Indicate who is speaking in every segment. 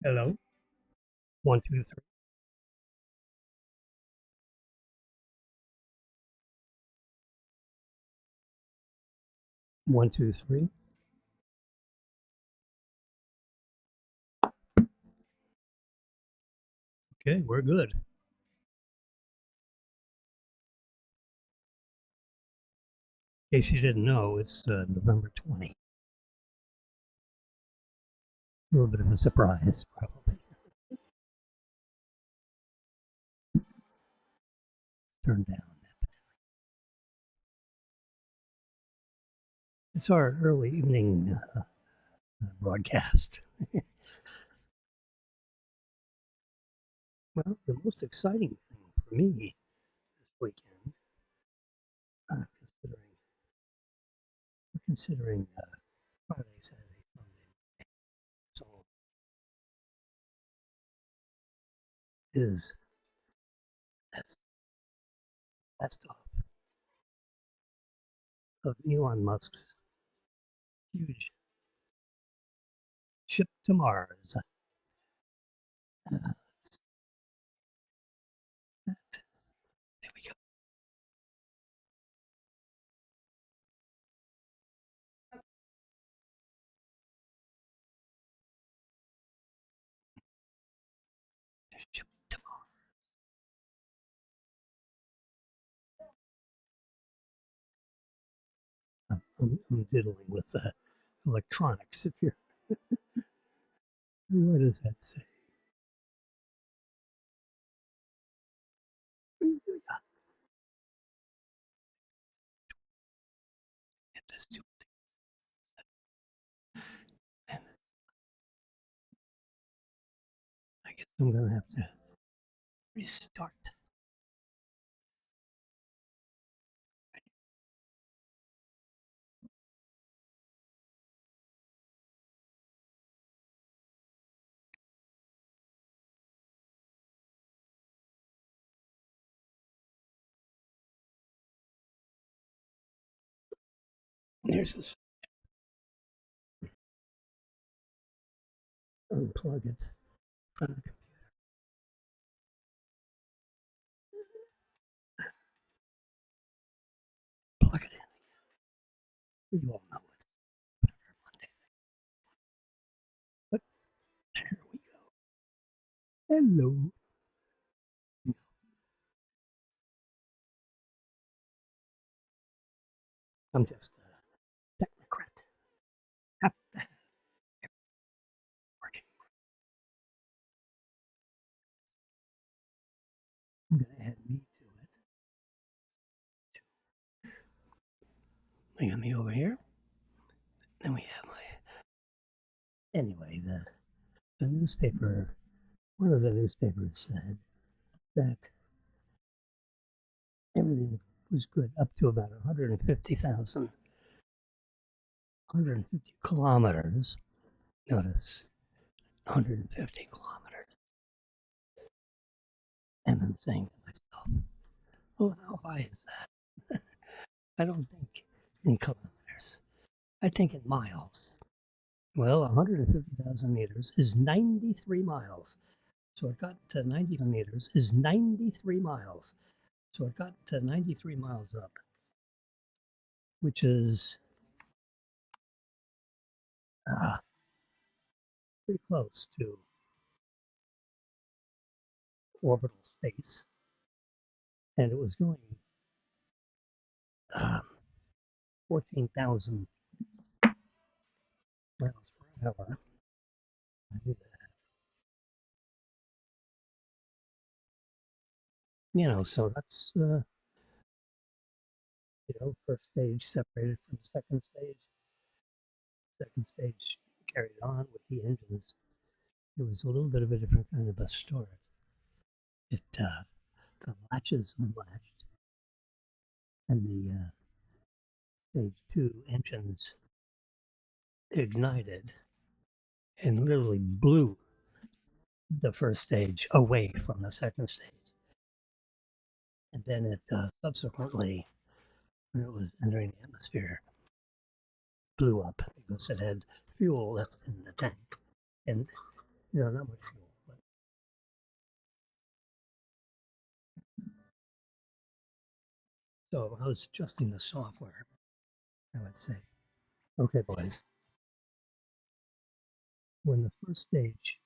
Speaker 1: Hello. One, two, three. 1, 2, 3. Okay, we're good. In case you didn't know, it's November 20. A little bit of a surprise, probably. Turn down. It's our early evening broadcast. Well, the most exciting thing for me this weekend, considering Friday, Saturday, Sunday, so is that's that's off of Elon Musk's huge ship to Mars. Uh, there we go. Ship to Mars. I'm diddling with electronics. If you're, what does that say? Hit this too. And I guess I'm gonna have to restart. There's this. Unplug it. Plug it in. You all know it's Monday. But there we go. Hello. I'm just a technocrat. Have to have it working. I'm gonna add me to it. We got me over here. Then we have my. Anyway, the newspaper. One of the newspapers said that everything was good up to about 150,000, 150 kilometers. Notice 150 kilometers. And I'm saying to myself, well, how high is that? I don't think in kilometers. I think in miles. Well, 150,000 meters is 93 miles. So it got to 93 meters is 93 miles. So it got to 93 miles up, which is uh, pretty close to orbital space. And it was going um, 14,000 miles per hour. I knew that. So that's, first stage separated from the second stage. Second stage carried on with the engines. It was a little bit of a different kind of a story. The latches unlatched, and the stage two engines ignited and literally blew the first stage away from the second stage. And then it subsequently, when it was entering the atmosphere, blew up because it had fuel left in the tank. And not much fuel. But so if I was adjusting the software, I would say, okay, boys, when the first stage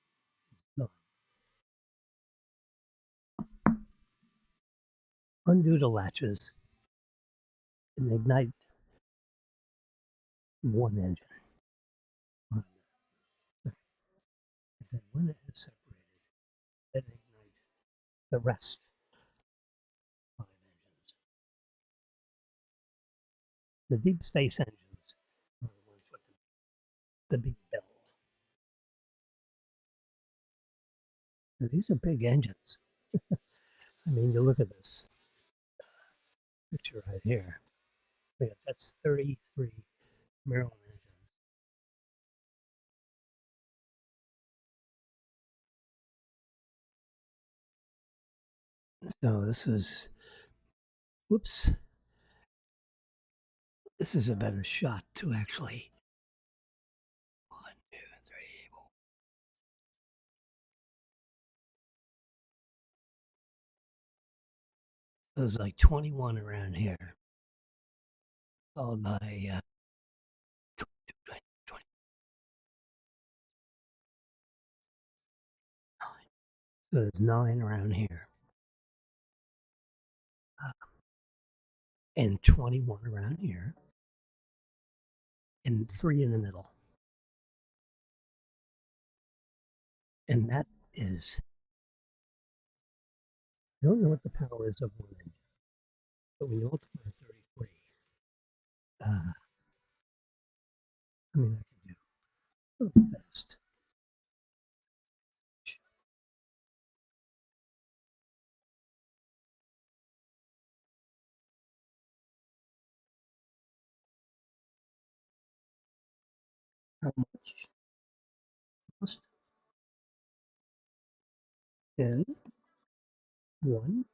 Speaker 1: is done, undo the latches and ignite one engine. And then when it is separated, then ignite the rest 5 engines. The deep space engines are the ones with the big bell. So these are big engines. I mean, you look at this picture right here. That's 33 Maryland engines. So this is, whoops, this is a better shot to actually, 1, 2, 3, 4. There's like 21 around here, followed by 22, 29. So there's 9 around here, and 21 around here, and 3 in the middle. And that is, I don't know what the power is of one engine, but when you multiply 33, I mean, I can do a little fast. How much cost in one?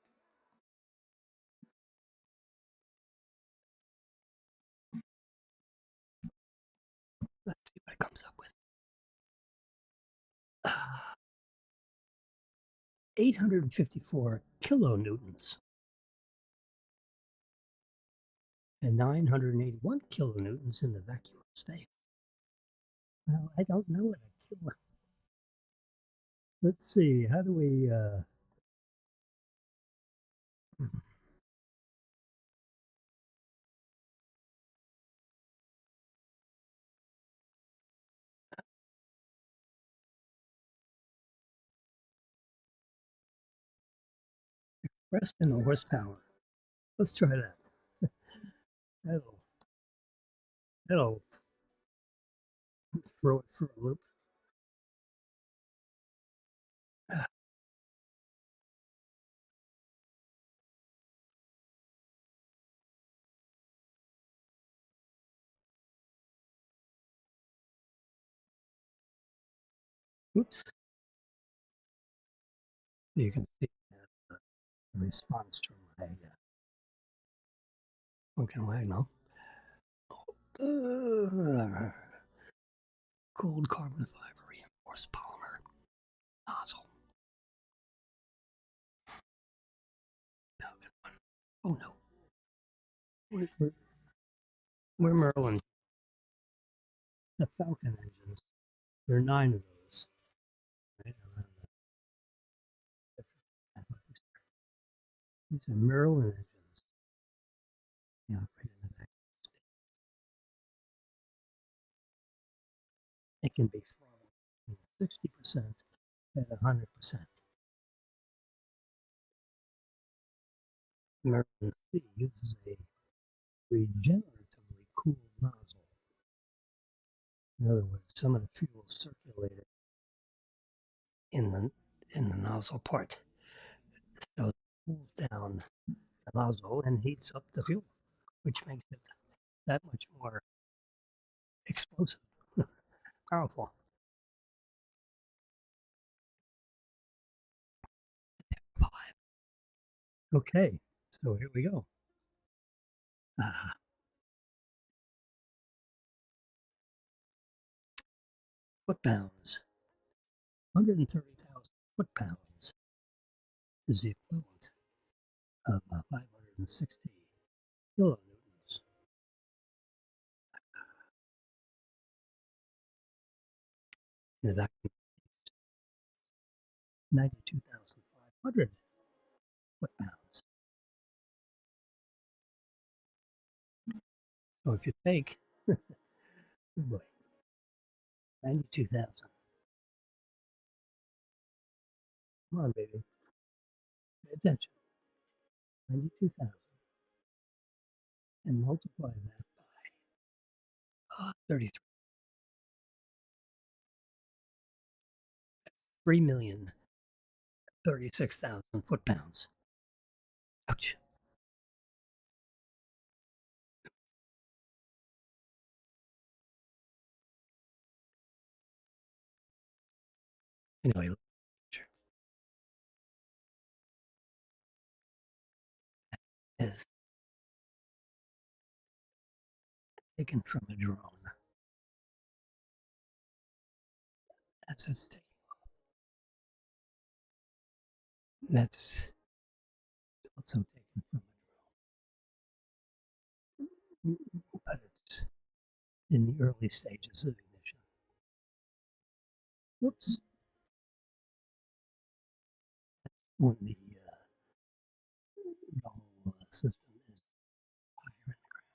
Speaker 1: Let's see what it comes up with. 854 kilonewtons and 981 kilonewtons in the vacuum state. Well, I don't know what a kilo. Let's see. How do we? Rest in the horsepower. Let's try that. That'll that'll throw it for a loop. Oops. You can see the response to my okay, Wagnall. Gold carbon fiber reinforced polymer nozzle. Oh no. We're Merlin. The Falcon engines. There are 9 of those. Right around these are Merlin engines. Yeah, right in the back. It can be throttled from 60% at 100%. Merlin C uses a regeneratively cooled nozzle. In other words, some of the fuel circulated in the nozzle part. So it cools down the nozzle and heats up the fuel, which makes it that much more explosive, powerful. Okay, so here we go. Foot pounds 130,000 foot-pounds is the equivalent of 560 kilonewtons. In a vacuum, 92,500 foot-pounds. So if you take, oh boy, 92,000. Come on, baby. Pay attention. 92,000. And multiply that by 33. 3,036,000 foot-pounds. Ouch. Anyway, is taken from a drone as it's taken. That's also taken from a drone, but it's in the early stages of ignition. Whoops. When the whole system is higher in the ground.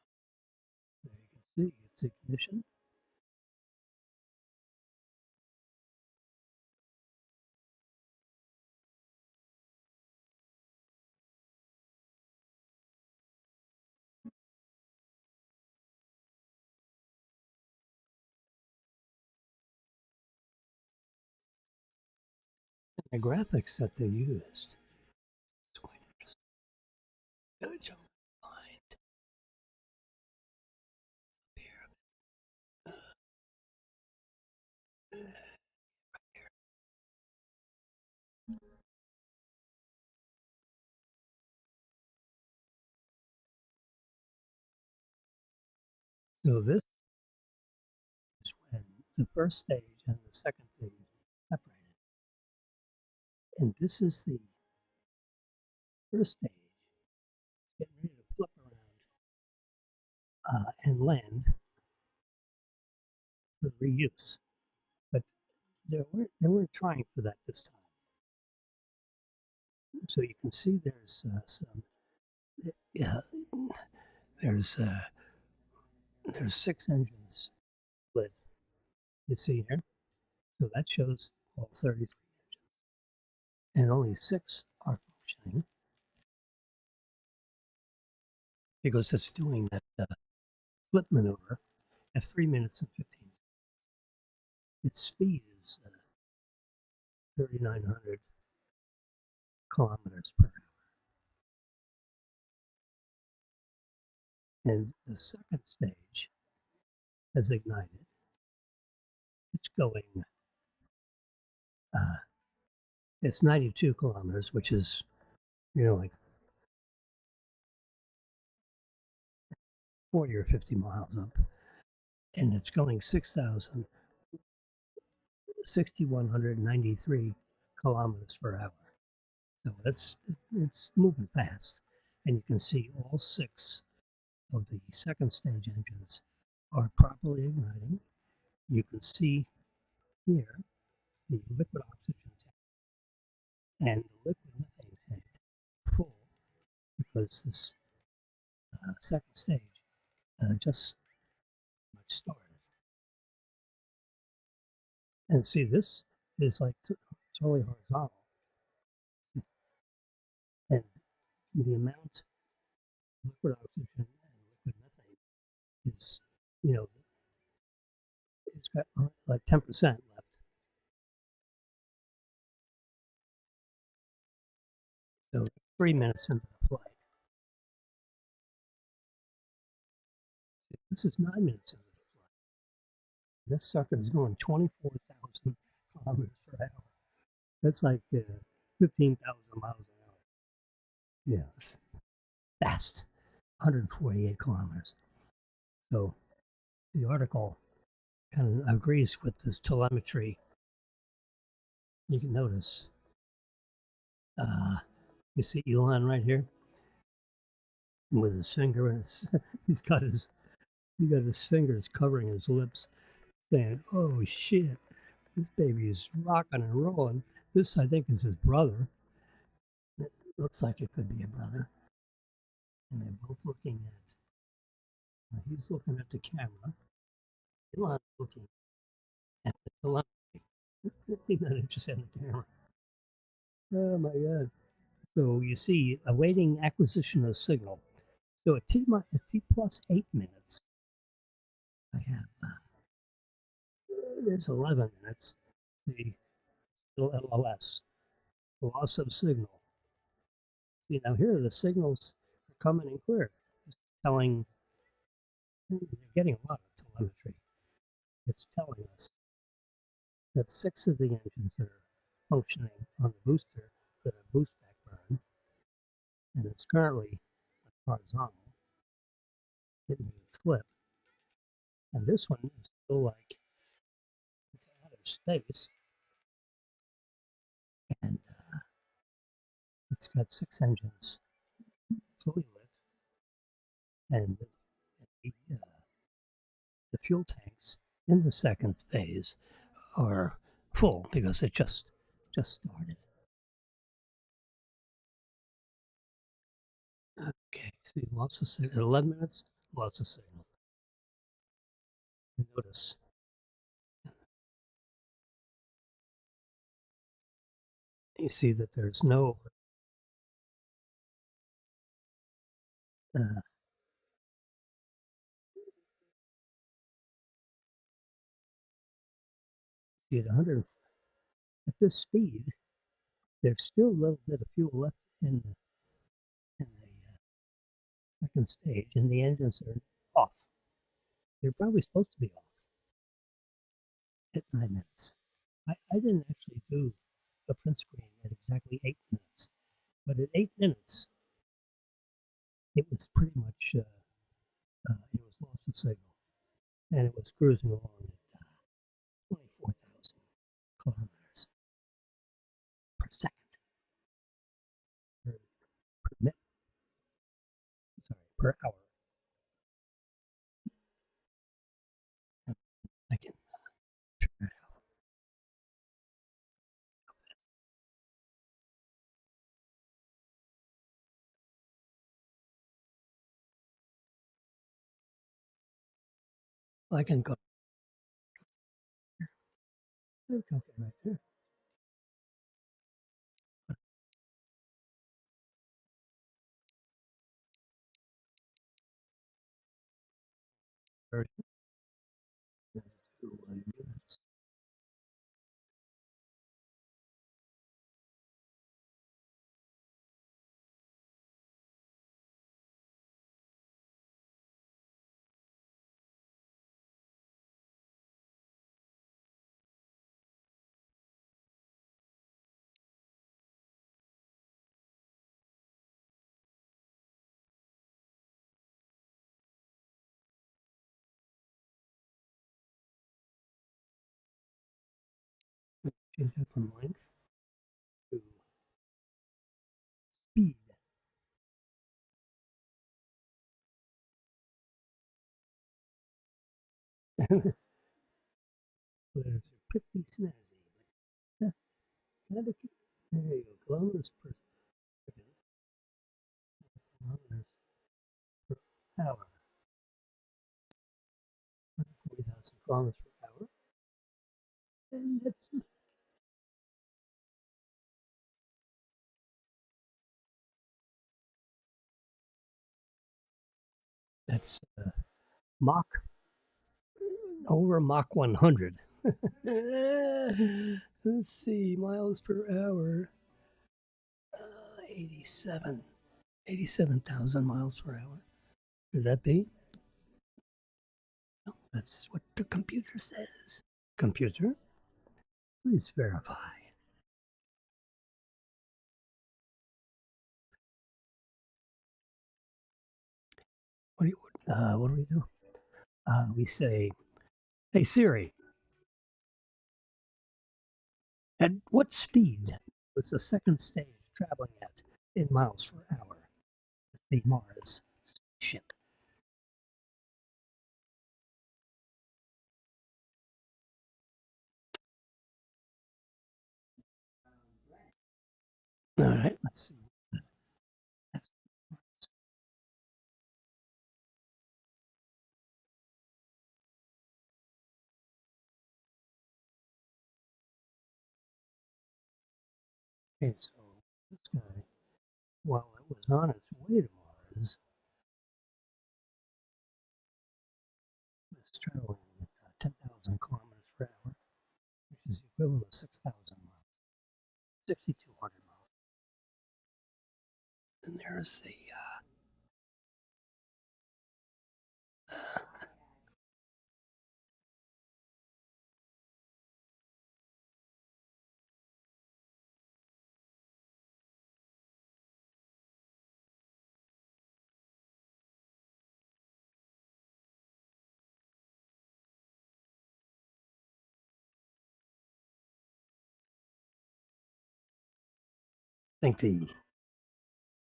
Speaker 1: There you can see it's ignition. The graphics that they used, it's quite interesting. Gotta jump behind here. Right here. So this is when the first stage and the second stage separated. And this is the first stage. It's getting ready to flip around and land for reuse. But they weren't trying for that this time. So you can see there's some, yeah, there's 6 engines split. You see here, so that shows all 33 engines, and only 6 are functioning because it's doing that flip maneuver at 3 minutes and 15 seconds. Its speed is 3,900 kilometers per hour. And the second stage has ignited. It's going, it's 92 kilometers, which is, like 40 or 50 miles up. And it's going 6,193 kilometers per hour. So it's moving fast. And you can see all 6 of the second stage engines are properly igniting. You can see here the liquid oxygen tank and the liquid methane tank full because this second stage just started. And see, this is like totally horizontal. And the amount of liquid oxygen and liquid methane is, it's got like 10% left. So 3 minutes into the flight. This is 9 minutes into the flight. This sucker is going 24,000 kilometers per hour. That's like 15,000 miles an hour. Yeah, it's fast. 148 kilometers. So the article kind of agrees with this telemetry you can notice, you see Elon right here with his finger in his, he's got his fingers covering his lips, saying, "Oh shit, this baby is rocking and rolling." This, I think, is his brother. It looks like it could be a brother, and they're both looking at. He's looking at the camera. Elon's looking at the telemetry. He's not interested in the camera. Oh my god! So you see, awaiting acquisition of signal. So at T plus 8 minutes, I have there's 11 minutes. See, little LOS, loss of signal. See, now here the signals are coming in clear. It's telling, you're getting a lot of telemetry. It's telling us that 6 of the engines that are functioning on the booster that are boost back burn, and it's currently horizontal. It may flip, and this one is still like it's out of space, and it's got 6 engines fully lit, and the fuel tanks in the second phase are full because it just started. Okay, see, lots of signal. At 11 minutes, lots of signal. And notice you see that there's no at 100 at this speed. There's still a little bit of fuel left in the second stage, and the engines are off. They're probably supposed to be off at 9 minutes. I didn't actually do a print screen at exactly 8 minutes, but at 8 minutes, it was pretty much it was lost the signal, and it was cruising along at 24,000 kilometers per second per minute. Sorry, per hour. I can figure that out. I can go. Okay, right there. 30 units. Change that from length to speed. Letters are pretty snazzy. But, there you go. Kilometers per second. Kilometers per hour. 140,000 kilometers per hour. And that's Mach over Mach 100. Let's see, miles per hour. 87. 87,000 miles per hour. Could that be? No, that's what the computer says. Computer, please verify. What do we do? We say, "Hey Siri, At what speed was the second stage traveling at in miles per hour with the Mars ship? All right, let's see. That's okay, so this guy, while it was on its way to Mars, was traveling at 10,000 kilometers per hour, which is the equivalent of 6,000 miles, 6,200 miles. And there's the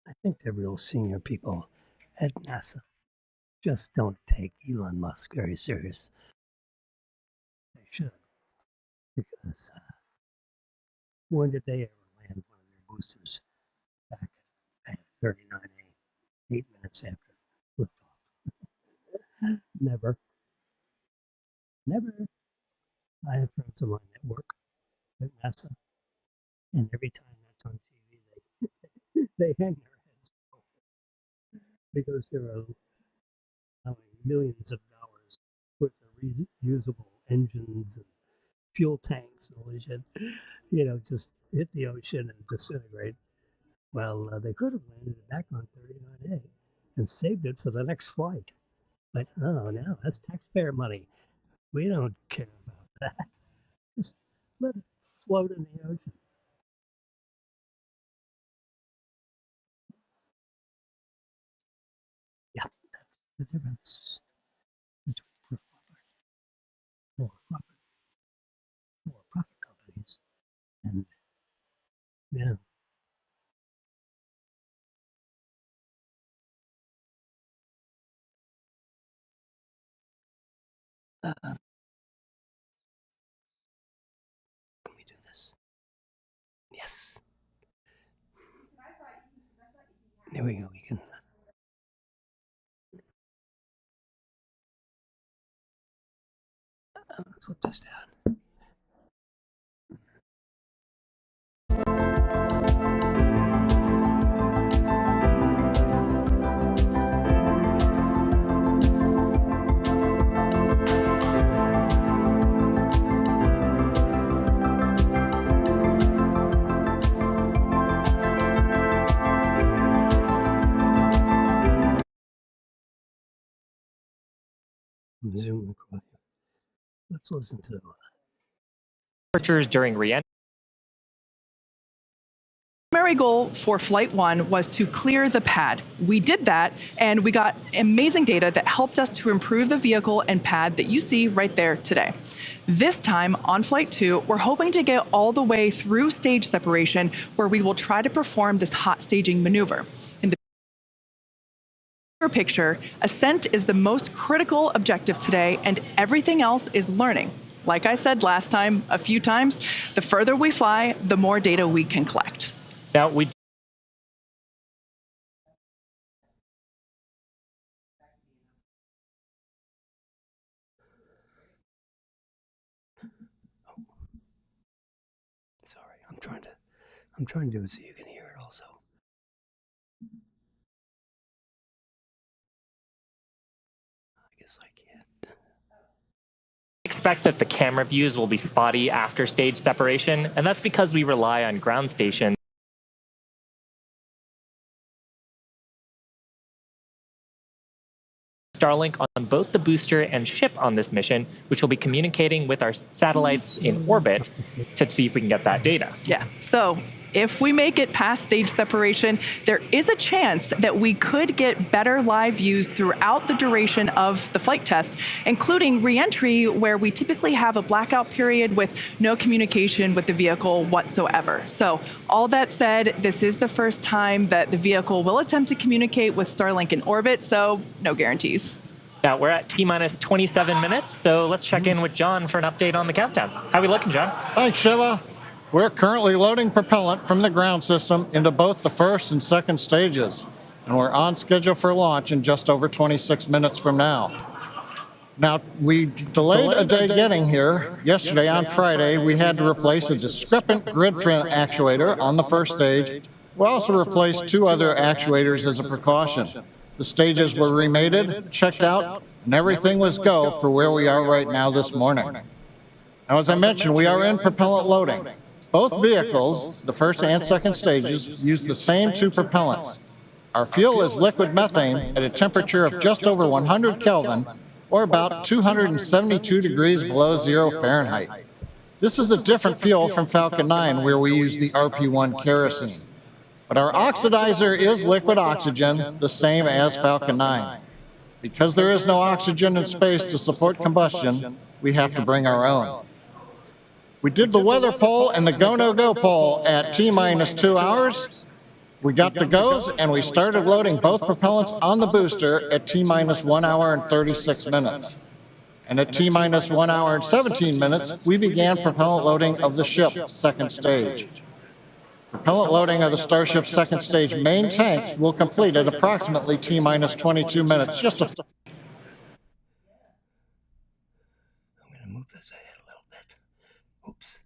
Speaker 1: I think the real senior people at NASA just don't take Elon Musk very serious. They should, because when did they ever land one of their boosters back at 39A, 8 minutes after liftoff? Never. Never. I have friends of mine that work at NASA, and every time that's on TV, they hang their heads because there are millions of dollars worth of reusable engines and fuel tanks and all this shit, just hit the ocean and disintegrate. Well, they could have landed it back on 39A and saved it for the next flight. But oh no, that's taxpayer money. We don't care about that. Just let it float in the ocean. Yeah, that's the difference between for-profit companies and yeah. Can we do this? Yes. There we go. We can. Flip this down. Zoom across. Let's listen to
Speaker 2: Researchers during re-entry.
Speaker 3: Primary goal for Flight 1 was to clear the pad. We did that, and we got amazing data that helped us to improve the vehicle and pad that you see right there today. This time, on Flight 2, we're hoping to get all the way through stage separation, where we will try to perform this hot staging maneuver. In the bigger picture, ascent is the most critical objective today, and everything else is learning. Like I said last time, a few times, the further we fly, the more data we can collect.
Speaker 2: Now,
Speaker 1: Sorry, I'm trying to do it so you can hear it also. I guess I can't.
Speaker 2: expect that the camera views will be spotty after stage separation, and that's because we rely on ground stations Starlink on both the booster and ship on this mission, which will be communicating with our satellites in orbit to see if we can get that data.
Speaker 3: Yeah, so if we make it past stage separation, there is a chance that we could get better live views throughout the duration of the flight test, including re-entry, where we typically have a blackout period with no communication with the vehicle whatsoever. So all that said, this is the first time that the vehicle will attempt to communicate with Starlink in orbit, so no guarantees.
Speaker 2: Now, we're at T-minus 27 minutes, so let's check in with John for an update on the countdown. How are we looking, John?
Speaker 4: Thanks, Shiva. We're currently loading propellant from the ground system into both the first and second stages, and we're on schedule for launch in just over 26 minutes from now. Now, we delayed a day getting here. Yesterday on Friday, we had to replace a discrepant grid fin actuator on the first stage. We also replaced 2 other actuators as a precaution. The stages were remated, checked out, and everything was go for where we are right now this morning. Now, as I mentioned, we are in propellant loading. Both vehicles, the first and second stages, use the same 2 propellants. Our fuel is liquid methane at a temperature of just over 100 Kelvin, or about 272 degrees below 0 Fahrenheit. This is a different fuel from Falcon 9, where we use the RP1 kerosene. But our oxidizer is liquid oxygen, the same as Falcon 9. Because there is no oxygen in space to support combustion, we have to bring our own. We did the weather poll and the go-no-go poll at T-minus 2 hours. We got the goes, and we started loading both propellants on the booster at T-minus 1 hour and 36 minutes. And at T-minus 1 hour and 17 minutes, we began propellant loading of the ship's second stage. Propellant loading of the Starship's second stage main tanks will complete at approximately T-minus 22 minutes.
Speaker 1: I'm going to move this ahead a little bit. Oops.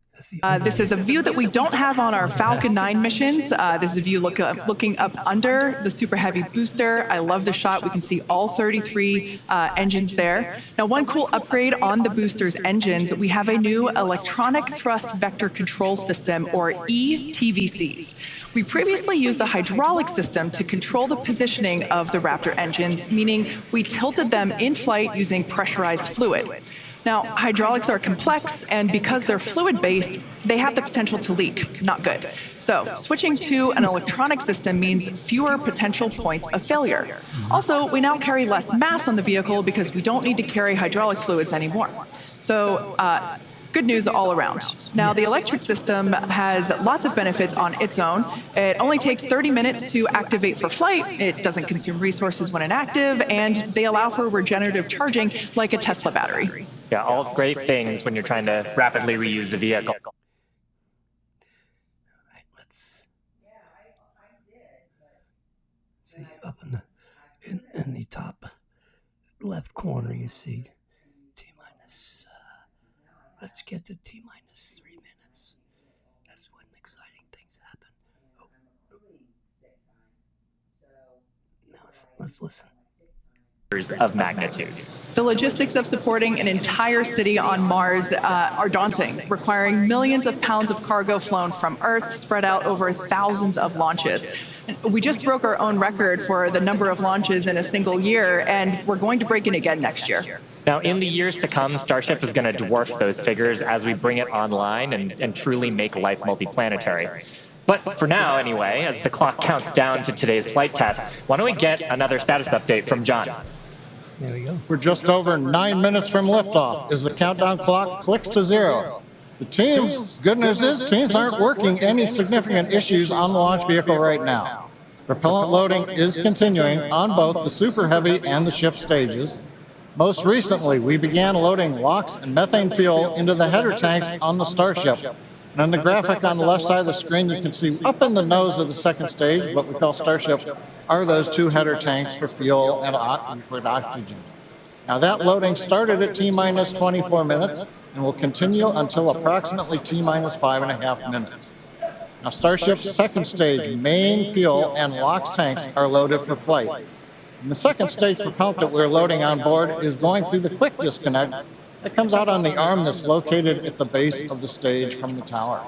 Speaker 3: This is a view that we don't have on our Falcon 9 missions. This is a view looking up under the Super Heavy booster. I love the shot. We can see all 33 engines there. Now, one cool upgrade on the booster's engines, we have a new electronic thrust vector control system, or ETVCs. We previously used the hydraulic system to control the positioning of the Raptor engines, meaning we tilted them in flight using pressurized fluid. Now, hydraulics are complex, and because they're fluid-based, they have the potential to leak. Not good. So, switching to an electronic system means fewer potential points of failure. Also, we now carry less mass on the vehicle because we don't need to carry hydraulic fluids anymore. So, good news all around. Now, the electric system has lots of benefits on its own. It only takes 30 minutes to activate for flight. It doesn't consume resources when inactive, and they allow for regenerative charging like a Tesla battery.
Speaker 2: Yeah, all great things when you're trying to rapidly reuse a vehicle.
Speaker 1: All right, let's see up in the top left corner. You see T-minus. Let's get to T-minus 3 minutes. That's when exciting things happen. Oh. Now let's listen.
Speaker 2: Of magnitude.
Speaker 3: The logistics of supporting an entire city on Mars are daunting, requiring millions of pounds of cargo flown from Earth spread out over thousands of launches. We just broke our own record for the number of launches in a single year, and we're going to break it again next year.
Speaker 2: Now, in the years to come, Starship is going to dwarf those figures as we bring it online and truly make life multiplanetary. But for now, anyway, as the clock counts down to today's flight test, why don't we get another status update from John?
Speaker 1: There we go.
Speaker 4: We're just over 9 minutes from liftoff as the countdown clock clicks to 0. The teams, good news is, teams aren't working any significant issues on the launch vehicle right now. Propellant loading is continuing on both the Super Heavy and the ship stages. Most recently, we began loading LOX and methane fuel into the header tanks on the Starship. And on the graphic on the left side of the screen, you can see up in the nose of the second stage, what we call Starship, are those 2 header tanks for fuel and liquid oxygen. Now, that loading started at T-minus 24 minutes and will continue until approximately T-minus 5.5 minutes. Now, Starship's second stage main fuel and LOX tanks are loaded for flight. And the second stage propellant that we're loading on board is going through the quick disconnect that comes out on the arm that's located at the base of the stage from the tower.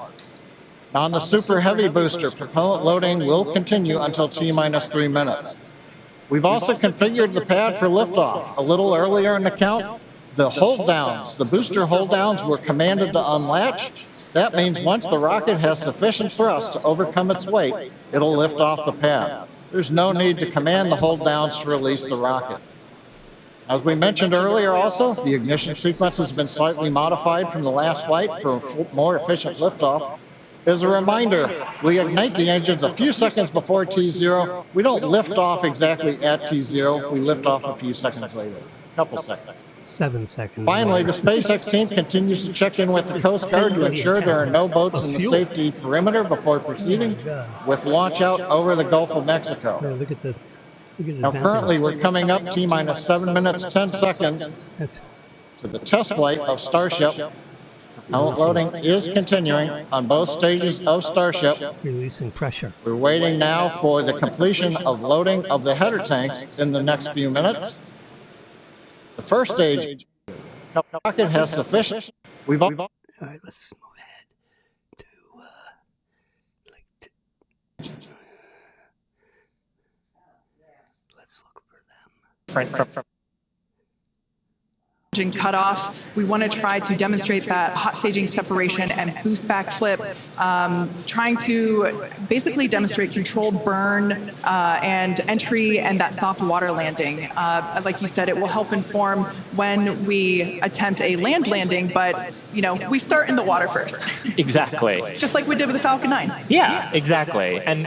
Speaker 4: Now, on the Super Heavy booster, propellant loading will continue until T-minus 3 minutes. We've also configured the pad for liftoff. A little earlier in the count, the hold downs, the booster hold downs were commanded to unlatch, That means once the rocket has sufficient thrust to overcome its weight, it'll lift off the pad. There's no need to command the hold downs to release the rocket. As we mentioned earlier also, the ignition sequence has been slightly modified from the last flight for a more efficient liftoff. As a reminder, we ignite the engines a few seconds before T0. We don't lift off exactly at T0. We lift off a few seconds later, a couple seconds.
Speaker 1: 7 seconds.
Speaker 4: Finally, the SpaceX team continues to check in with the Coast Guard to ensure there are no boats in the safety perimeter before proceeding with launch out over the Gulf of Mexico.
Speaker 1: Look at the
Speaker 4: Now, currently, we're coming up T-minus 7 minutes, 10 seconds to the test flight of Starship. Propellant loading is continuing on both stages of Starship.
Speaker 1: Releasing pressure.
Speaker 4: We're waiting now for the completion of loading of the header tanks in the next few minutes. The first stage, the rocket has sufficient.
Speaker 1: All right, let's move ahead to let's look for them.
Speaker 3: Engine cutoff. We want to try to demonstrate that hot staging separation and boost back flip, trying to basically demonstrate controlled burn and entry and that soft water landing. Like you said, it will help inform when we attempt a land landing, but we start in the water first.
Speaker 2: Exactly.
Speaker 3: Just like we did with the Falcon 9.
Speaker 2: Yeah, exactly. And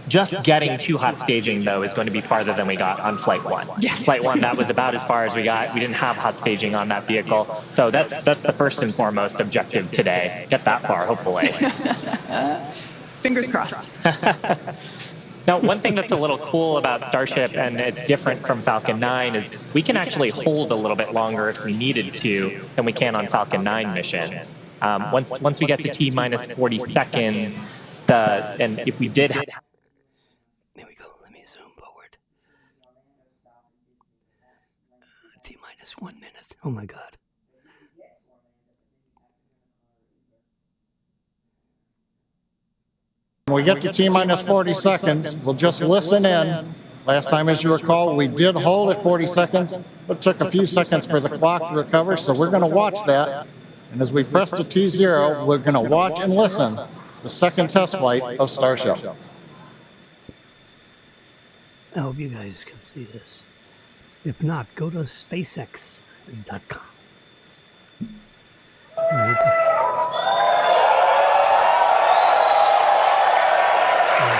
Speaker 2: just getting to hot staging, though, is going to be farther than we got on Flight 1.
Speaker 3: Yes.
Speaker 2: Flight 1, that was about as far as we got. We didn't have hot staging on that vehicle. So that's the first and foremost objective today. Get that far, hopefully.
Speaker 3: Fingers crossed.
Speaker 2: Now, one thing that's a little cool about Starship, and it's different from Falcon 9, is we can actually hold a little bit longer if we needed to than we can on Falcon 9 missions. Once we get to T-minus 40 seconds, and if we did have...
Speaker 1: There we go. Let me zoom forward. T-minus 1 minute. Oh my God.
Speaker 4: When we get to T-minus 40 seconds, we'll just listen in. Last time, as you recall, we did hold at 40 seconds, but it took a few seconds for the clock to recover, so we're going to watch that. And as we press to T0, we're going to watch and listen the second test flight of Starship.
Speaker 1: I hope you guys can see this. If not, go to SpaceX.com.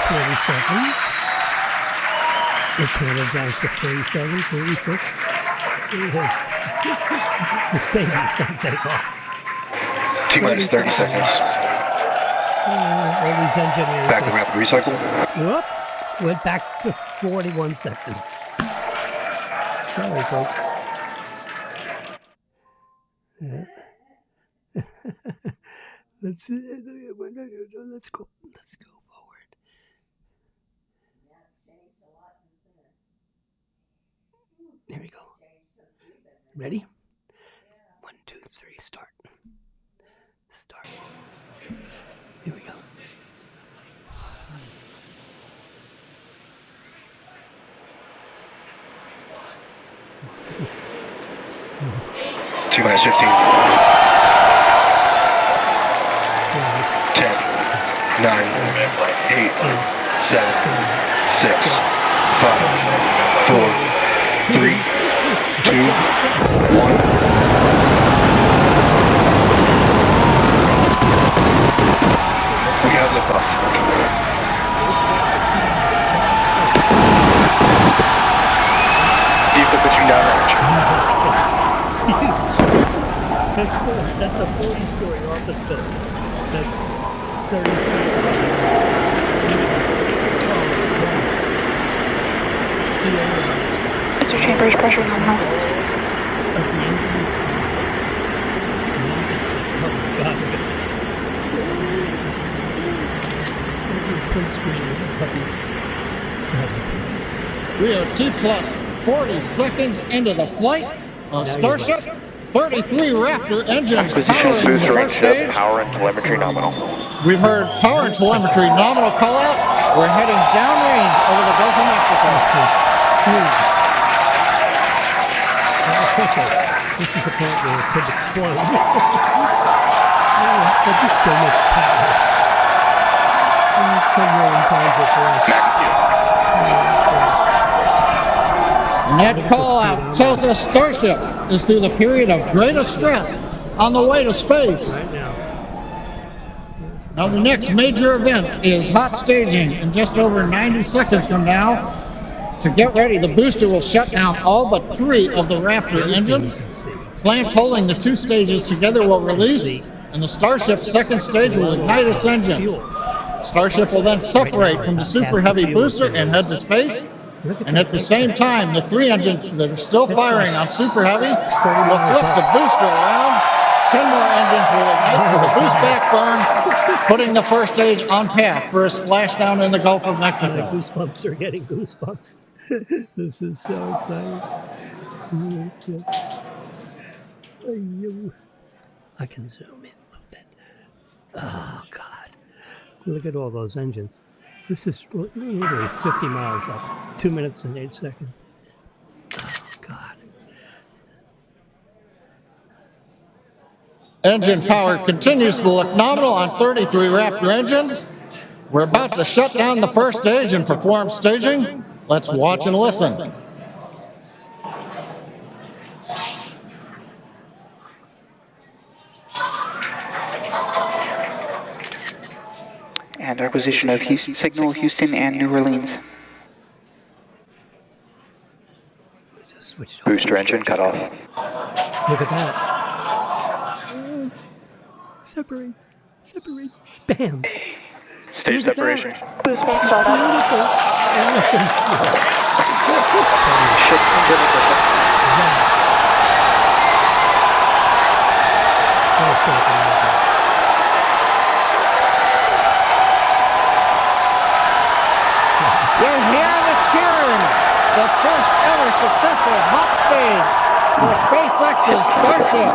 Speaker 1: 40 seconds. The total down to 37, 36. Look at this. This baby's going to take off.
Speaker 5: T-minus 30 seconds.
Speaker 1: All these engineers.
Speaker 5: Back to rapid recycle.
Speaker 1: Whoop. Went back to 41 seconds. Sorry, folks. Yeah. Let's go. Let's go forward. There we go. Ready? 1, 2, 3, start. Start. Here we go.
Speaker 5: T-minus 15. 10, 9, 8, 7, 6, 5, 4, 3, 2, 1. We have liftoff. Vehicle pitching downrange.
Speaker 1: That's a 40-story office building. That's 30 feet.
Speaker 6: Your chamber's pressure normal.
Speaker 1: Of the engines. Now you can see. Oh my God, look at that. Print screen with a puppy. That is amazing.
Speaker 4: We are T-plus 40 seconds into the flight of Starship. 33 Raptor engines powering the first stage.
Speaker 5: Power and telemetry nominal.
Speaker 4: We've heard power and telemetry nominal call out. We're heading downrange over the Gulf of Mexico.
Speaker 1: This is a point where it could explode. But just so much power. And 10 million pounds of thrust.
Speaker 4: And that call out tells us Starship is through the period of greatest stress on the way to space.
Speaker 1: Right now.
Speaker 4: Now the next major event is hot staging in just over 90 seconds from now. To get ready, the booster will shut down all but 3 of the Raptor engines. Clamps holding the 2 stages together will release, and the Starship's second stage will ignite its engines. Starship will then separate from the Super Heavy booster and head to space. And at the same time, the 3 engines that are still firing on Super Heavy will flip the booster around. 10 more engines will ignite for the boost back burn, putting the first stage on path for a splashdown in the Gulf of Mexico.
Speaker 1: Goosebumps are getting goosebumps. This is so exciting. I can zoom in a little bit. Oh, God. Look at all those engines. This is literally 50 miles up. 2 minutes and 8 seconds. Oh, God.
Speaker 4: Engine power continues to look nominal on 33 Raptor engines. We're about to shut down the first stage and perform staging. Let's watch and listen.
Speaker 7: And acquisition of Houston signal, Houston and New Orleans.
Speaker 1: Just switched off.
Speaker 5: Booster engine cut off.
Speaker 1: Look at that. Separate. Separate. Bam.
Speaker 5: Stage separation.
Speaker 6: Boost back startup.
Speaker 1: Beautiful.
Speaker 5: Ship engine ignition.
Speaker 4: You're hearing the cheering. The first ever successful hot stage for SpaceX's Starship.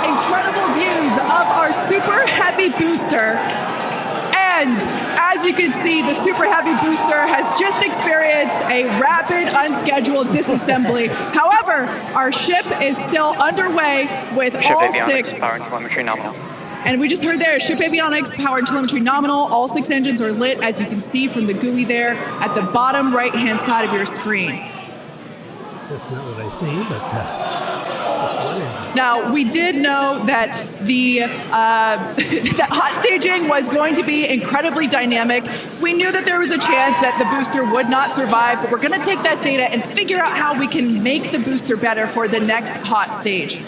Speaker 3: Incredible views of our Super Heavy booster. And as you can see, the Super Heavy booster has just experienced a rapid, unscheduled disassembly. However, our ship is still underway with
Speaker 5: Ship
Speaker 3: all
Speaker 5: avionics,
Speaker 3: 6.
Speaker 5: power and telemetry nominal.
Speaker 3: And we just heard there, ship avionics, power and telemetry nominal. All 6 engines are lit, as you can see from the GUI there at the bottom right-hand side of your screen.
Speaker 1: That's not what I see, but just one engine.
Speaker 3: Now, we did know that the that hot staging was going to be incredibly dynamic. We knew that there was a chance that the booster would not survive, but we're going to take that data and figure out how we can make the booster better for the next hot stage.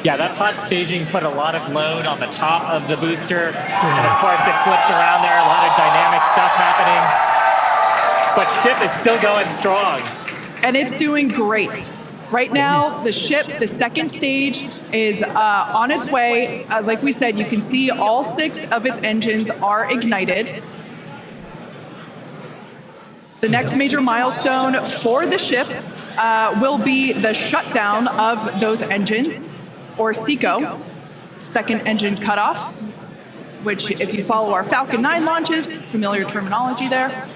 Speaker 2: Yeah, that hot staging put a lot of load on the top of the booster. And of course, it flipped around there, a lot of dynamic stuff happening. But ship is still going strong.
Speaker 3: And it's doing great. Right now, the ship, the second stage, is on its way. Like we said, you can see all 6 of its engines are ignited. The next major milestone for the ship will be the shutdown of those engines, or SECO, second engine cutoff, which if you follow our Falcon 9 launches, familiar terminology there.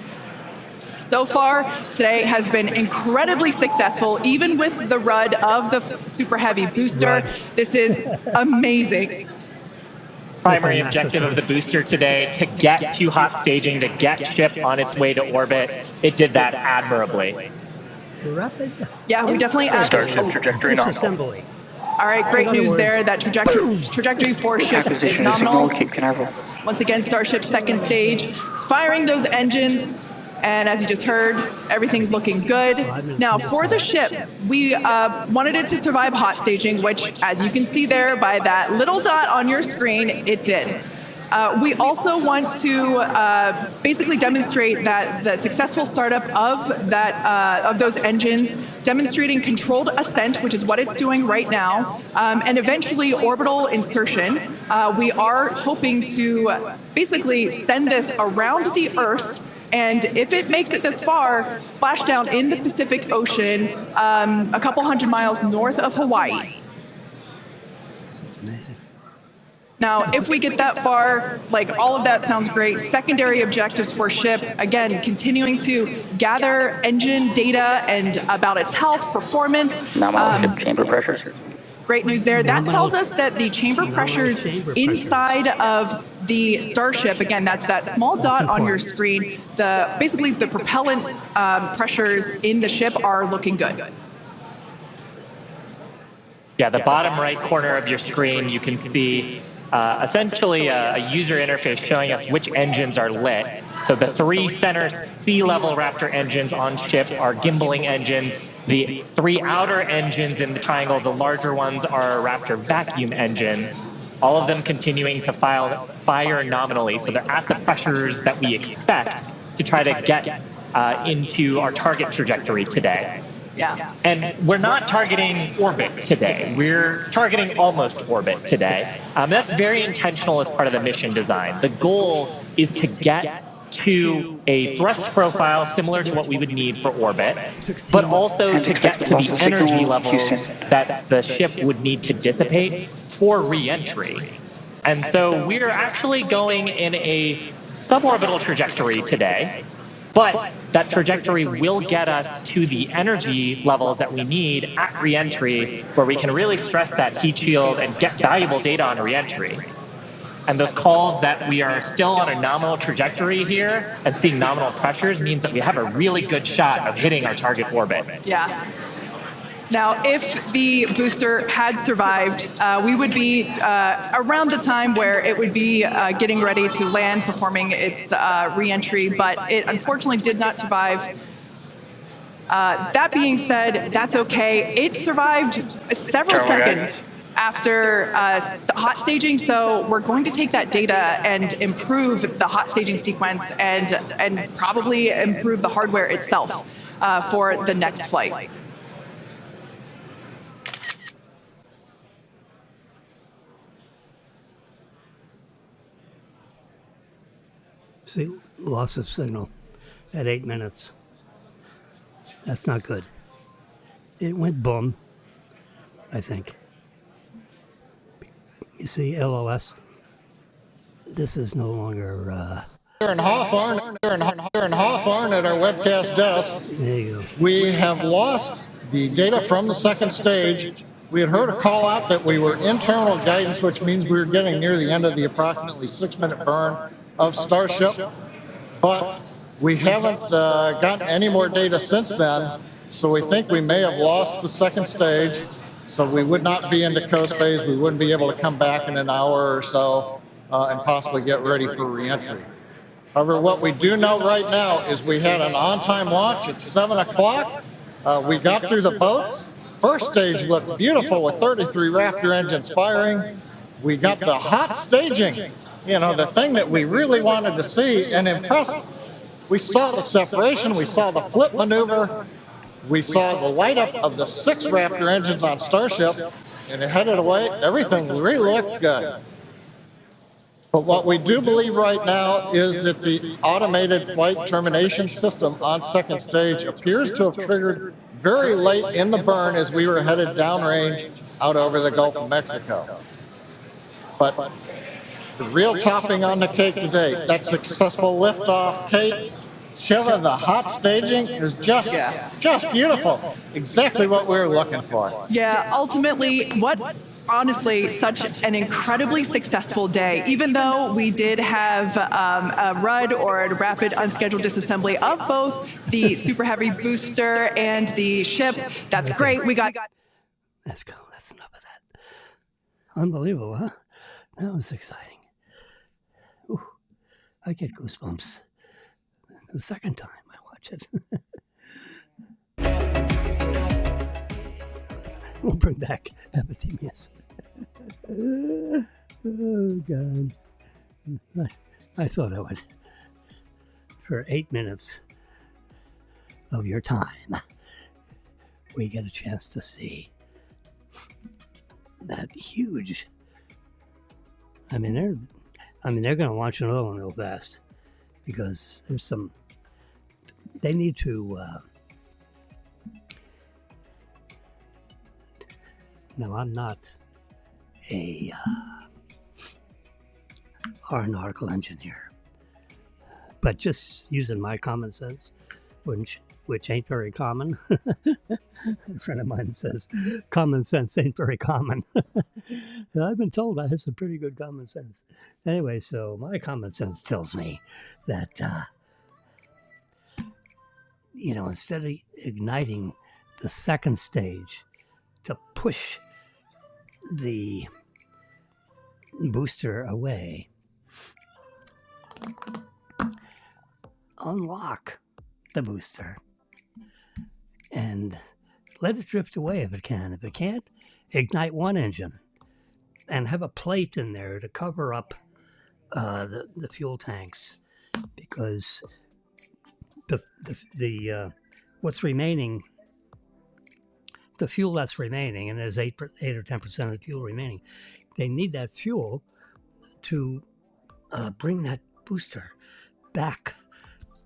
Speaker 3: So far, today has been incredibly successful, even with the RUD of the Super Heavy booster. This is amazing.
Speaker 2: Primary objective of the booster today, to get to hot staging, to get ship on its way to orbit. It did that admirably.
Speaker 1: Rapid.
Speaker 3: Yeah, we definitely asked.
Speaker 5: Starship trajectory nominal.
Speaker 1: Disassembly.
Speaker 3: All right, great news there. That trajectory for ship is
Speaker 7: Acquisition of
Speaker 3: nominal.
Speaker 7: signal, Cape Canaveral.
Speaker 3: Once again, Starship's second stage is firing those engines. And as you just heard, everything's looking good. Now, for the ship, we wanted it to survive hot staging, which, as you can see there by that little dot on your screen, it did. We also want to basically demonstrate that the successful startup of those engines, demonstrating controlled ascent, which is what it's doing right now, and eventually orbital insertion. We are hoping to basically send this around the Earth. And if it makes it this far, splash down in the Pacific Ocean, a couple hundred miles north of Hawaii. Now, if we get that far, like all of that sounds great. Secondary objectives for ship, again, continuing to gather engine data and about its health, performance.
Speaker 7: Nominal ship chamber pressure.
Speaker 3: Great news there. That tells us that the chamber pressures inside of the Starship, again, that's that small dot on your screen, basically the propellant pressures in the ship are looking good.
Speaker 2: Yeah, the bottom right corner of your screen, you can see essentially a user interface showing us which engines are lit. So the 3 center sea level Raptor engines on ship are gimbaling engines. The 3 outer engines in the triangle, the larger ones, are Raptor vacuum engines. All of them continuing to fire nominally, so they're at the pressures that we expect to try to get into our target trajectory today.
Speaker 3: Yeah.
Speaker 2: And we're not targeting orbit today. We're targeting almost orbit today. That's very intentional as part of the mission design. The goal is to get to a thrust profile similar to what we would need for orbit, but also to get to the energy levels that the ship would need to dissipate for re-entry. And so we're actually going in a suborbital trajectory today, but that trajectory will get us to the energy levels that we need at re-entry, where we can really stress that heat shield and get valuable data on re-entry. And those calls that we are still on a nominal trajectory here and seeing nominal pressures means that we have a really good shot of hitting our target orbit.
Speaker 3: Yeah. Now, if the booster had survived, we would be around the time where it would be getting ready to land, performing its re-entry, but it unfortunately did not survive. That being said, that's okay. It survived several seconds after hot staging, so we're going to take that data and improve the hot staging sequence and probably improve the hardware itself for the next flight.
Speaker 1: See, loss of signal at 8 minutes. That's not good. It went boom, I think. You see LOS? This is no longer...
Speaker 4: Here in Hawthorne at our webcast desk,
Speaker 1: There you go.
Speaker 4: we have lost the data from the second stage. We had heard a call out that we were internal guidance, which means we were getting near the end of the approximately 6-minute burn of Starship, but we haven't gotten any more data since then, so we think we may have lost the second stage, so we would not be into coast phase. We wouldn't be able to come back in an hour or so and possibly get ready for re-entry. However, what we do know right now is we had an on-time launch at 7 o'clock. We got through the boats. First stage looked beautiful with 33 Raptor engines firing. We got the hot staging, you know, the thing that we really wanted to see and impressed. We saw the separation, we saw the flip maneuver, we saw the light up of the 6 Raptor engines on Starship, and it headed away. Everything really looked good. But what we do believe right now is that the automated flight termination system on second stage appears to have triggered very late in the burn as we were headed downrange out over the Gulf of Mexico. But the real topping on the cake today, that successful liftoff, Kate, Shiva, the hot staging is just beautiful. Exactly what we were looking for.
Speaker 3: Yeah, ultimately, honestly, such an incredibly successful day. Even though we did have a RUD or a rapid unscheduled disassembly of both the Super Heavy booster and the ship, that's great. We got...
Speaker 1: Let's go. That's enough of that. Unbelievable, huh? That was exciting. Ooh, I get goosebumps the second time I watch it. We'll bring back Epidemius. Oh, God. I thought I would. For 8 minutes of your time, we get a chance to see that huge... I mean, they're going to launch another one real fast because there's some... They need to... No, I'm not a aeronautical engineer, but just using my common sense, which ain't very common. A friend of mine says, common sense ain't very common. And I've been told I have some pretty good common sense. Anyway, so my common sense tells me that, instead of igniting the second stage to push the booster away, unlock the booster and let it drift away if it can. If it can't, ignite one engine and have a plate in there to cover up the fuel tanks, because the what's remaining, the fuel that's remaining, and there's 8 or 10% of the fuel remaining, they need that fuel to bring that booster back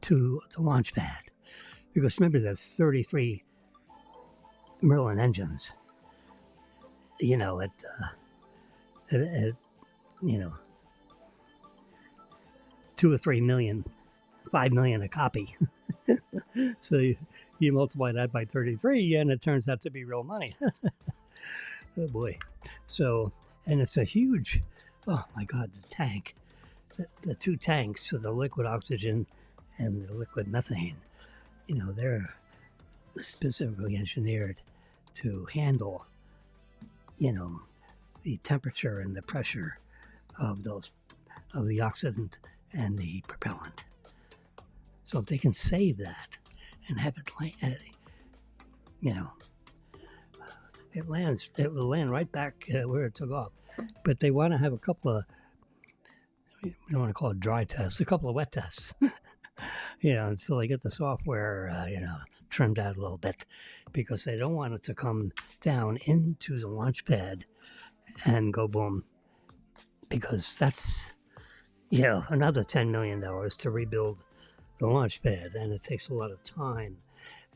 Speaker 1: to the launch pad. Because remember, there's 33 Merlin engines, at 2 or 3 million, 5 million a copy. So you multiply that by 33 and it turns out to be real money. Oh boy. So, and it's a huge, oh my God, the tank, the two tanks for the liquid oxygen and the liquid methane, they're specifically engineered to handle, the temperature and the pressure of the oxidant and the propellant. So if they can save that and have it, it will land right back where it took off. But they want to have a couple of, we don't want to call it dry tests, a couple of wet tests. Until they get the software, trimmed out a little bit, because they don't want it to come down into the launch pad and go boom, because that's, another $10 million to rebuild the launch pad, and it takes a lot of time.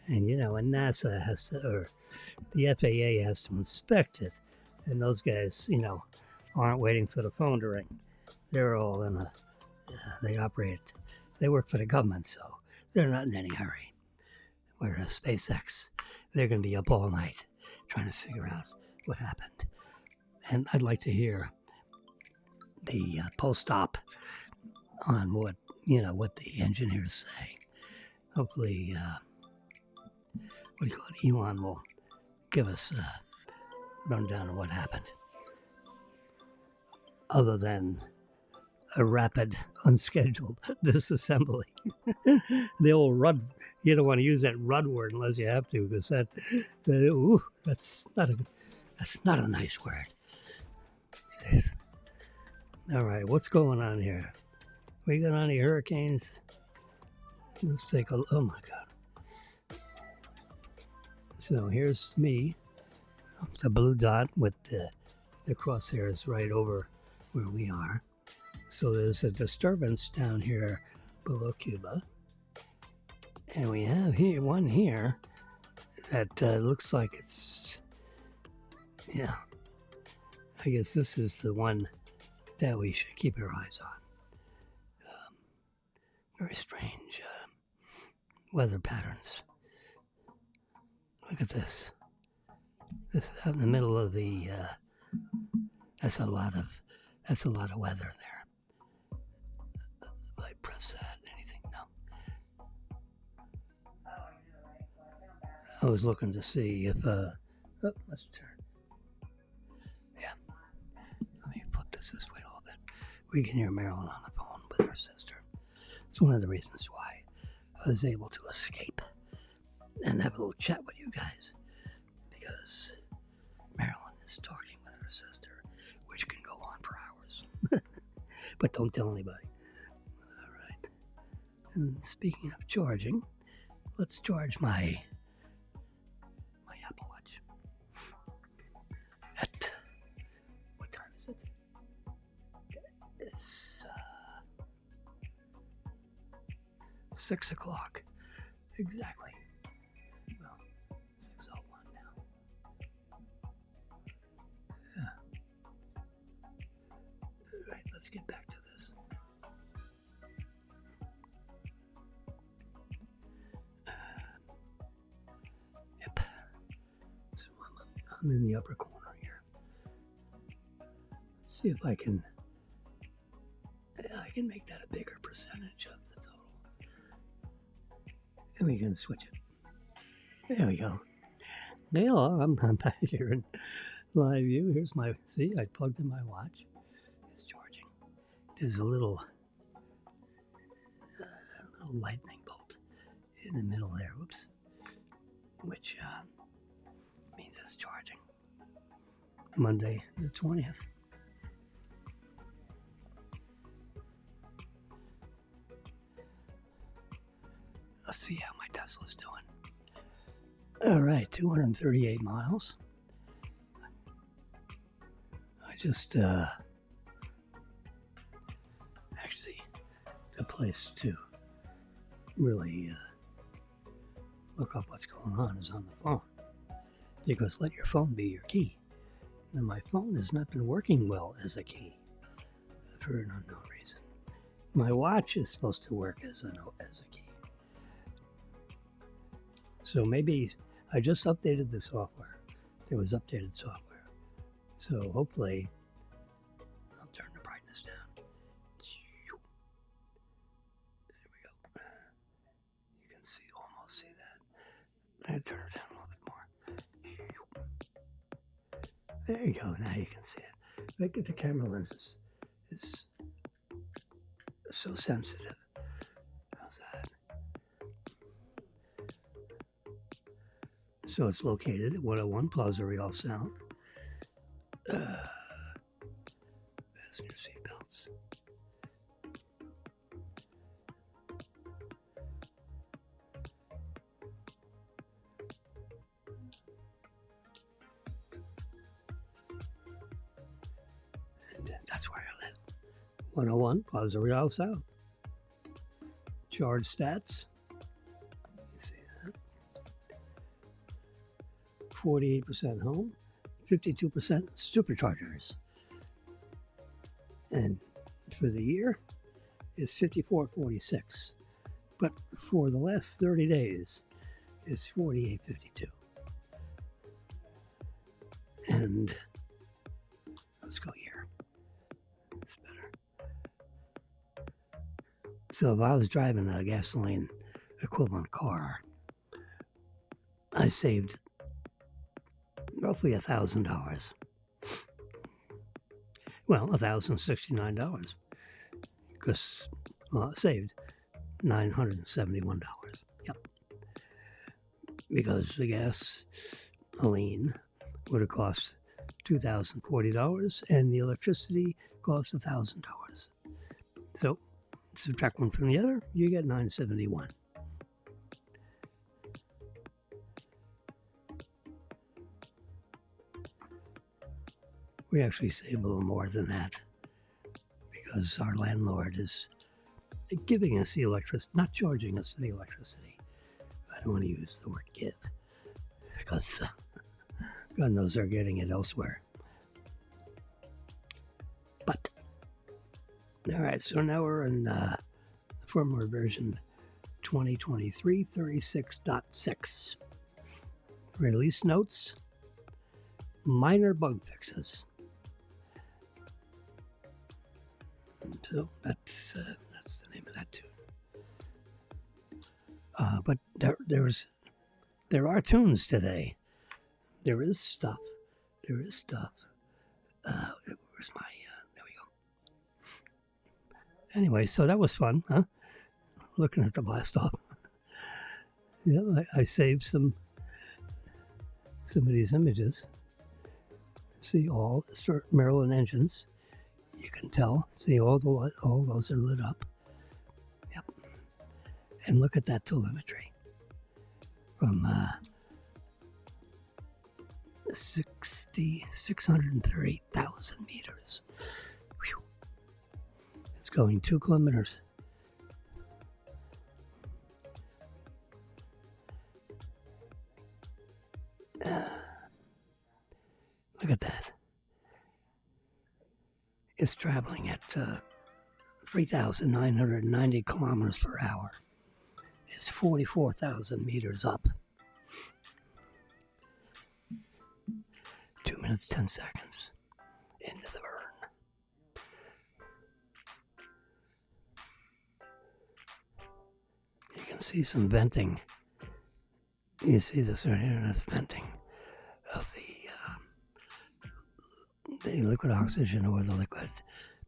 Speaker 1: And, and NASA has to, or the FAA has to inspect it, and those guys, aren't waiting for the phone to ring. They're all in they work for the government, so they're not in any hurry. Whereas SpaceX, they're going to be up all night trying to figure out what happened. And I'd like to hear the post-op on what the engineers say. Hopefully, Elon will give us a rundown of what happened. Other than a rapid, unscheduled disassembly. The old RUD, you don't want to use that RUD word unless you have to, because that's not a nice word. Jeez. All right, what's going on here? We got any hurricanes? Let's take a look. Oh my God. So here's me, the blue dot with the crosshairs right over where we are. So there's a disturbance down here below Cuba. And we have one here that looks like it's, I guess this is the one that we should keep our eyes on. Very strange weather patterns. Look at this. This is out in the middle of the, that's a lot of weather there. If I press that, anything? No. I was looking to see if, let's turn. Yeah. Let me flip this way a little bit. We can hear Marilyn on the phone with her sister. It's one of the reasons why I was able to escape and have a little chat with you guys, because Marilyn is talking with her sister, which can go on for hours. But don't tell anybody. All right. And speaking of charging, let's charge my Apple Watch. At what time is it? It's 6 o'clock. Exactly. Well, 6:01 now. Yeah. All right, let's get back to this. I'm in the upper corner here. Let's see if I can make that a bigger percentage of the total. And we can switch it. There we go. Hello, I'm back here in live view. Here's my, see, I plugged in my watch. It's charging. There's a little lightning bolt in the middle there, whoops, which means it's charging. Monday the 20th. Let's see how my Tesla's doing. All right, 238 miles. I just, actually, a place to really look up what's going on is on the phone. Because let your phone be your key. And my phone has not been working well as a key for an unknown reason. My watch is supposed to work as a key. So maybe I just updated the software. There was updated software. So hopefully, I'll turn the brightness down. There we go. You can see, almost see that. I turn it down a little bit more. There you go. Now you can see it. Look at the camera lens is so sensitive. How's that? So it's located at 101 Plaza Real South. Fasten your seatbelts. And that's where I live. 101 Plaza Real South. Charge stats. 48% home, 52% superchargers. And for the year, it's 54.46. But for the last 30 days, it's 48.52. And let's go here. It's better. So if I was driving a gasoline equivalent car, I saved roughly $1,000. Well, $1,069 because saved $971. Yep. Because the gasoline would have cost $2,040 and the electricity cost $1,000. So subtract one from the other, you get $971. We actually save a little more than that because our landlord is giving us the electricity, not charging us for the electricity. I don't want to use the word give because God knows they're getting it elsewhere. But, all right, so now we're in firmware version 2023 36.6. Release notes, minor bug fixes. So that's the name of that tune. But there are tunes today. There is stuff. Where's my? There we go. Anyway, so that was fun, huh? Looking at the blast off. Yeah, I saved some of these images. See all the Maryland engines. You can tell. See all those are lit up. Yep. And look at that telemetry from 630,000 meters. Whew. It's going 2 kilometers. Look at that. It's traveling at 3,990 kilometers per hour. It's 44,000 meters up. minutes, 10 seconds into the burn. You can see some venting. You see this right here, that's venting of the liquid oxygen or the liquid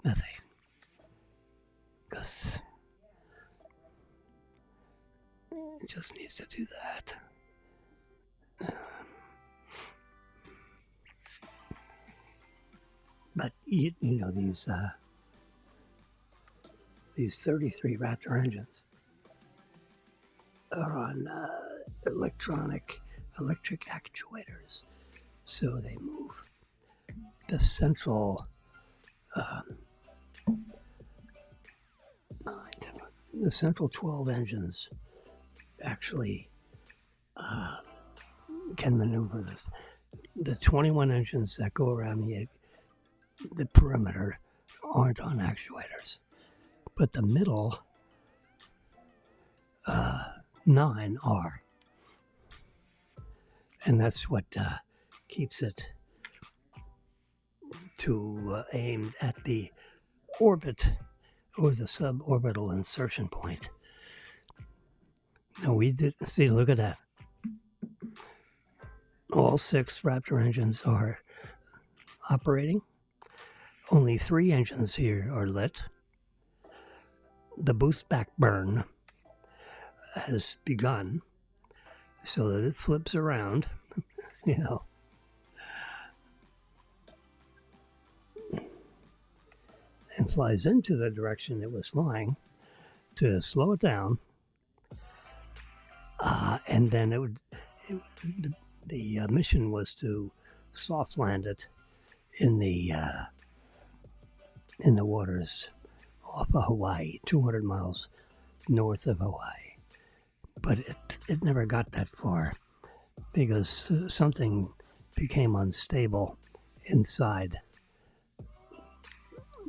Speaker 1: methane. Because it just needs to do that. But you know, these 33 Raptor engines are on electric actuators, so they move the central the central 12 engines actually can maneuver this. The 21 engines that go around the perimeter aren't on actuators, but the middle 9 are, and that's what keeps it aimed at the orbit or the suborbital insertion point. Now we did see, look at that. All 6 Raptor engines are operating. Only 3 engines here are lit. The boost back burn has begun so that it flips around, you know. And flies into the direction it was flying to slow it down. And then the mission was to soft land it in the waters off of Hawaii, 200 miles north of Hawaii. But it never got that far because something became unstable inside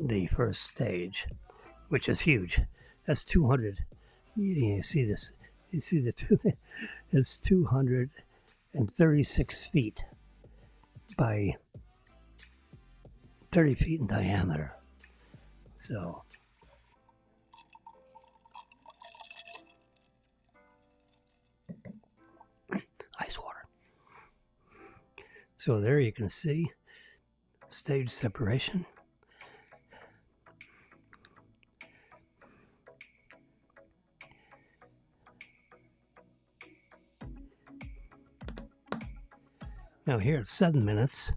Speaker 1: the first stage, which is huge. That's 200. You see this? You see it's 236 feet by 30 feet in diameter. So ice water. So there you can see stage separation. Now here at 7 minutes,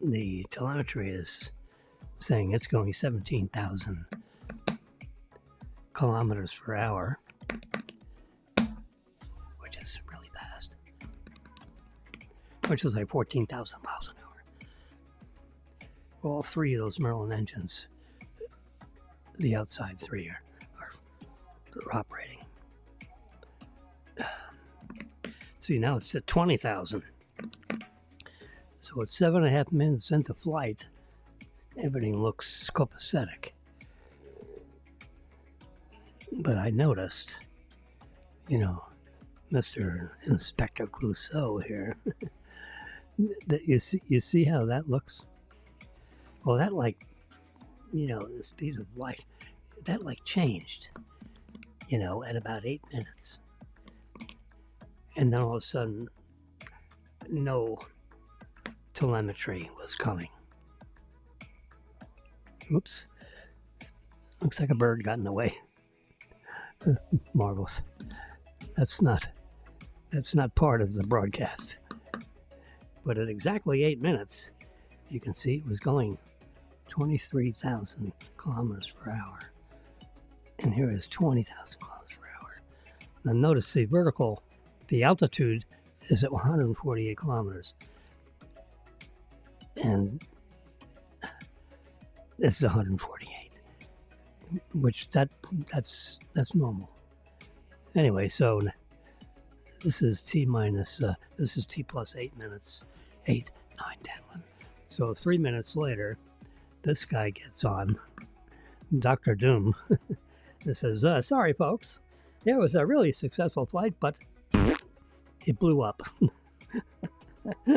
Speaker 1: the telemetry is saying it's going 17,000 kilometers per hour, which is really fast, which is like 14,000 miles an hour. All 3 of those Merlin engines, the outside 3 are operating. See, now it's at 20,000. So at 7.5 minutes into flight, everything looks copacetic. But I noticed, you know, Mr. Inspector Clouseau here, that you see how that looks? Well, that like, you know, the speed of light, that like changed, you know, at about 8 minutes. And then all of a sudden, no telemetry was coming. Oops. Looks like a bird got in the way. Marvelous. That's not part of the broadcast. But at exactly 8 minutes, you can see it was going 23,000 kilometers per hour. And here is 20,000 kilometers per hour. Now notice the altitude is at 148 kilometers. And this is 148, which that's normal. Anyway, so this is T plus 8 minutes, 8, 9, 10, 11. So 3 minutes later, this guy gets on, Dr. Doom, and says, sorry folks, it was a really successful flight, but it blew up.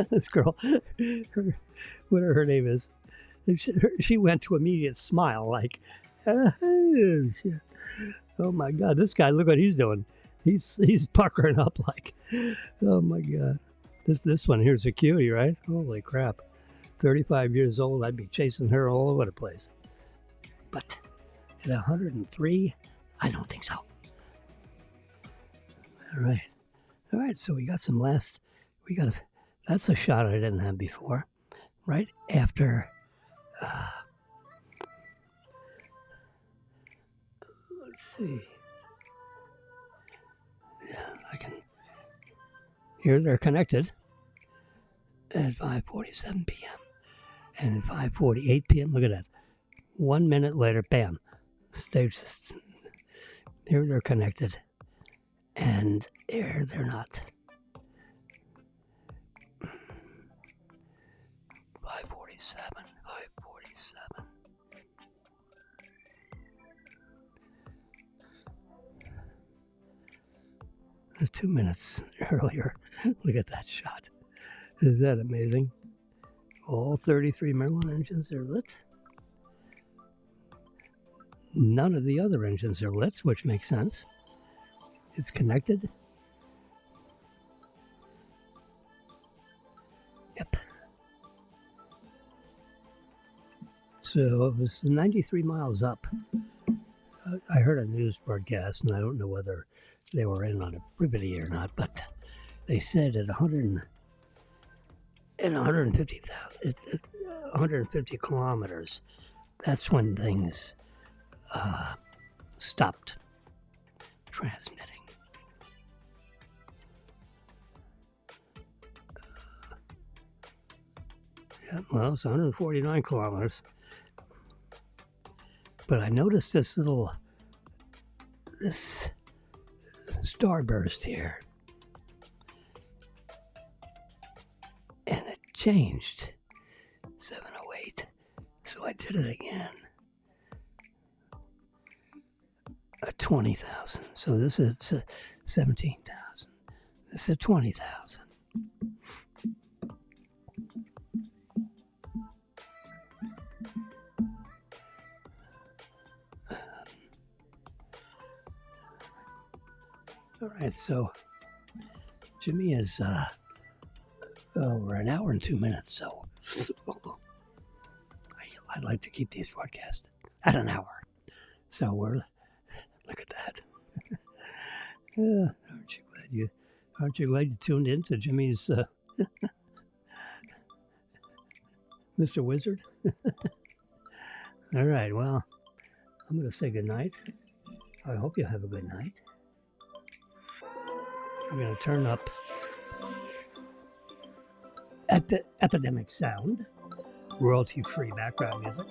Speaker 1: This girl, whatever her name is, she went to immediate smile like, oh my God, this guy, look what he's doing. He's puckering up like, oh my God. This one here's a cutie, right? Holy crap. 35 years old, I'd be chasing her all over the place. But at 103, I don't think so. All right, so we got that's a shot I didn't have before. Right after, let's see. Yeah, I can, here they're connected at 5:47 p.m. And at 5:48 p.m., look at that. 1 minute later, bam, here they're connected. And here they're not. 5:47. The 2 minutes earlier. Look at that shot. Is that amazing? All 33 Merlin engines are lit. None of the other engines are lit, which makes sense. It's connected. Yep. So it was 93 miles up. I heard a news broadcast, and I don't know whether they were in on everybody or not, but they said at 150 kilometers, that's when things stopped transmitting. Yeah, well, it's 149 kilometers. But I noticed this starburst here. And it changed. 708. So I did it again. 20,000. So this is 17,000. This is 20,000. All right, so Jimmy is we're an hour and 2 minutes, so I'd like to keep these broadcasts at an hour. So look at that. Aren't you glad you tuned in to Jimmy's Mr. Wizard? All right, well, I'm going to say good night. I hope you have a good night. I'm going to turn up at the Epidemic Sound, royalty-free background music.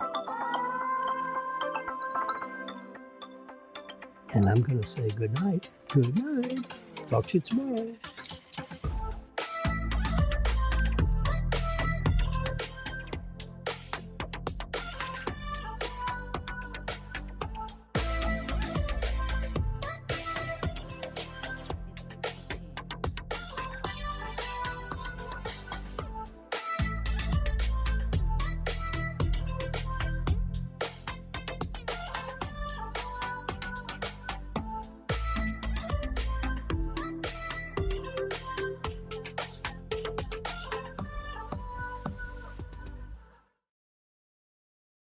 Speaker 1: And I'm going to say good night. Good night. Talk to you tomorrow.